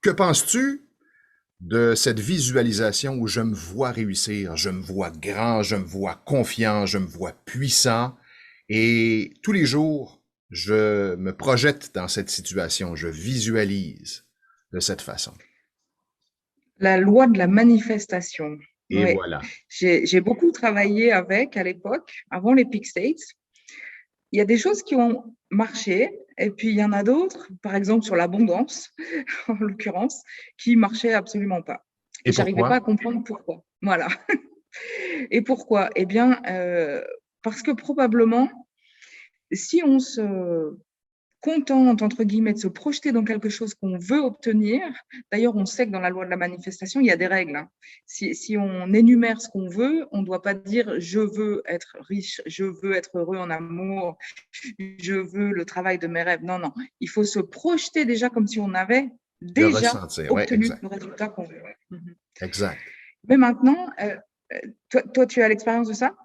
Que penses-tu de cette visualisation où je me vois réussir, je me vois grand, je me vois confiant, je me vois puissant et tous les jours, je me projette dans cette situation, je visualise de cette façon. La loi de la manifestation. Et Oui, voilà. j'ai beaucoup travaillé avec à l'époque, avant les Peak States. Il y a des choses qui ont marché, et puis il y en a d'autres, par exemple sur l'abondance, en l'occurrence, qui marchaient absolument pas. Et Et j'arrivais pas à pourquoi? comprendre pourquoi. Voilà. Et pourquoi? Eh bien, parce que probablement, si on se contente, entre guillemets, de se projeter dans quelque chose qu'on veut obtenir. D'ailleurs, on sait que dans la loi de la manifestation, il y a des règles, hein. Si on énumère ce qu'on veut, on ne doit pas dire je veux être riche, je veux être heureux en amour, je veux le travail de mes rêves. Non, non. Il faut se projeter déjà comme si on avait Le déjà ressentir, oui, obtenu exact, le résultat qu'on veut. Mhm. exact. Mais maintenant, toi, tu as l'expérience de ça?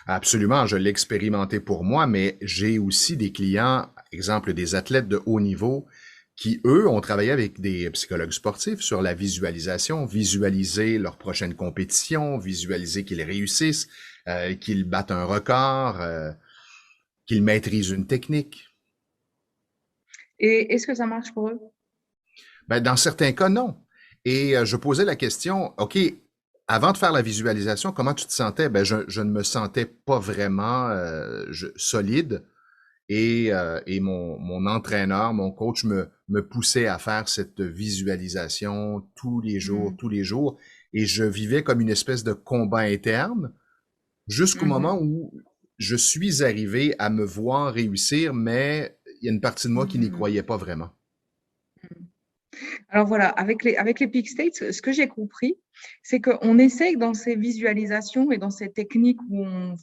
Absolument, je l'ai expérimenté pour moi, mais j'ai aussi des clients, exemple des athlètes de haut niveau, qui, eux, ont travaillé avec des psychologues sportifs sur la visualisation, visualiser leur prochaine compétition, visualiser qu'ils réussissent, qu'ils battent un record, qu'ils maîtrisent une technique. Et est-ce que ça marche pour eux? Ben, dans certains cas, non. Et je posais la question, OK, avant de faire la visualisation, comment tu te sentais? Ben, je ne me sentais pas vraiment solide. Et mon entraîneur, mon coach me poussait à faire cette visualisation Mhm. tous les jours. Et je vivais comme une espèce de combat interne jusqu'au moment Mhm. où je suis arrivé à me voir réussir, mais il y a une partie de moi qui n'y Mhm. croyait pas vraiment. Alors voilà, avec les peak states, ce que j'ai compris, c'est qu'on essaye dans ces visualisations et dans ces techniques où on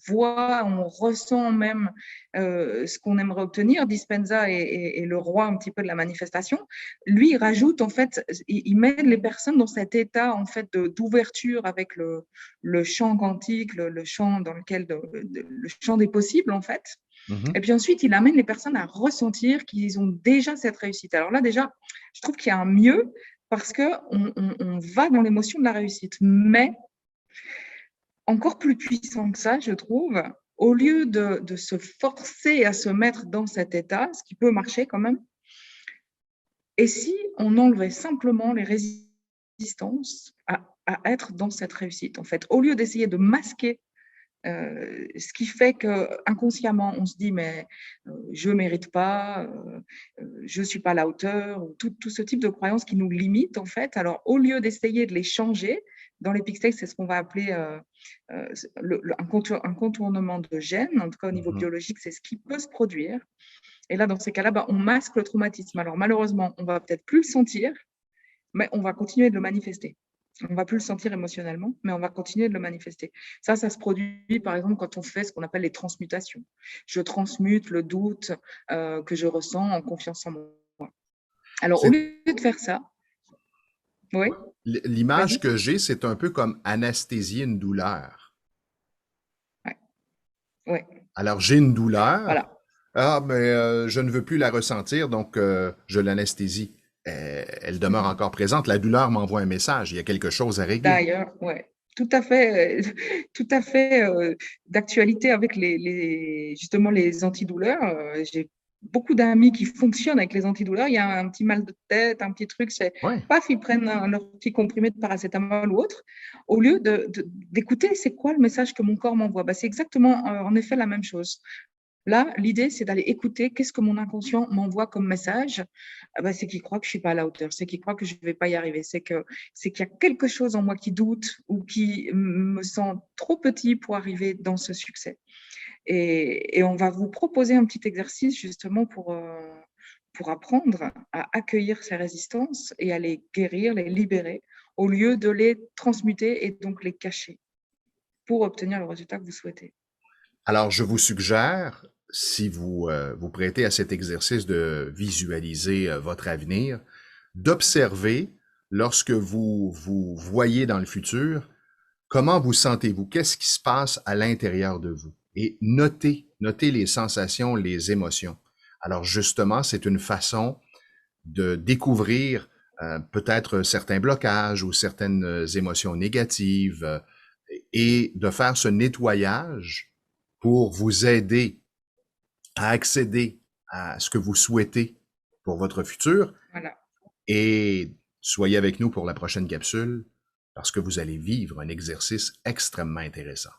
voit, on ressent même ce qu'on aimerait obtenir. Dispenza est le roi un petit peu de la manifestation. Lui, il rajoute en fait, il met les personnes dans cet état en fait d'ouverture avec le champ quantique, le champ dans lequel le champ des possibles en fait. Et Mhm. puis ensuite, il amène les personnes à ressentir qu'ils ont déjà cette réussite. Alors là, déjà, je trouve qu'il y a un mieux parce qu'on va dans l'émotion de la réussite. Mais encore plus puissant que ça, je trouve, au lieu de se forcer à se mettre dans cet état, ce qui peut marcher quand même, et si on enlevait simplement les résistances à être dans cette réussite, en fait, au lieu d'essayer de masquer ce qui fait que inconsciemment on se dit mais je mérite pas, je suis pas à la hauteur, tout ce type de croyances qui nous limitent en fait. Alors au lieu d'essayer de les changer, dans les Pixtex, c'est ce qu'on va appeler un contournement de gènes, en tout cas au niveau Mhm. biologique, c'est ce qui peut se produire. Et là, dans ces cas-là, bah, on masque le traumatisme. Alors malheureusement, on va peut-être plus le sentir, mais on va continuer de le manifester. On va plus le sentir émotionnellement, mais on va continuer de le manifester. Ça se produit par exemple quand on fait ce qu'on appelle les transmutations. Je transmute le doute que je ressens en confiance en moi. Alors au C'est, lieu de faire ça, oui, ouais. L'image vas-y. que j'ai, c'est un peu comme anesthésier une douleur. Ouais, ouais, Alors, j'ai une douleur. voilà. Ah, mais je ne veux plus la ressentir, donc je l'anesthésie. Elle demeure Mhm. encore présente. La douleur m'envoie un message. Il y a quelque chose à régler. D'ailleurs, ouais, tout à fait d'actualité avec justement les antidouleurs. J'ai beaucoup d'amis qui fonctionnent avec les antidouleurs. Il y a un petit mal de tête, un petit truc, c'est Ouais. paf, ils prennent leur petit comprimé de paracétamol ou autre. Au lieu d'écouter, c'est quoi le message que mon corps m'envoie? Bah, c'est exactement en effet la même chose. Là, l'idée, c'est d'aller écouter qu'est-ce que mon inconscient m'envoie comme message. Ah bah, c'est qu'il croit que je suis pas à la hauteur, c'est qu'il croit que je ne vais pas y arriver, c'est qu'il y a quelque chose en moi qui doute ou qui me sent trop petit pour arriver dans ce succès. Et on va vous proposer un petit exercice justement pour apprendre à accueillir ces résistances et à les guérir, les libérer, au lieu de les transmuter et donc les cacher pour obtenir le résultat que vous souhaitez. Alors, je vous suggère, si vous vous prêtez à cet exercice de visualiser votre avenir, d'observer lorsque vous voyez dans le futur, comment vous sentez-vous? Qu'est-ce qui se passe à l'intérieur de vous? Et notez les sensations, les émotions. Alors justement, c'est une façon de découvrir peut-être certains blocages ou certaines émotions négatives, et de faire ce nettoyage pour vous aider à accéder à ce que vous souhaitez pour votre futur. Voilà. Et soyez avec nous pour la prochaine capsule parce que vous allez vivre un exercice extrêmement intéressant.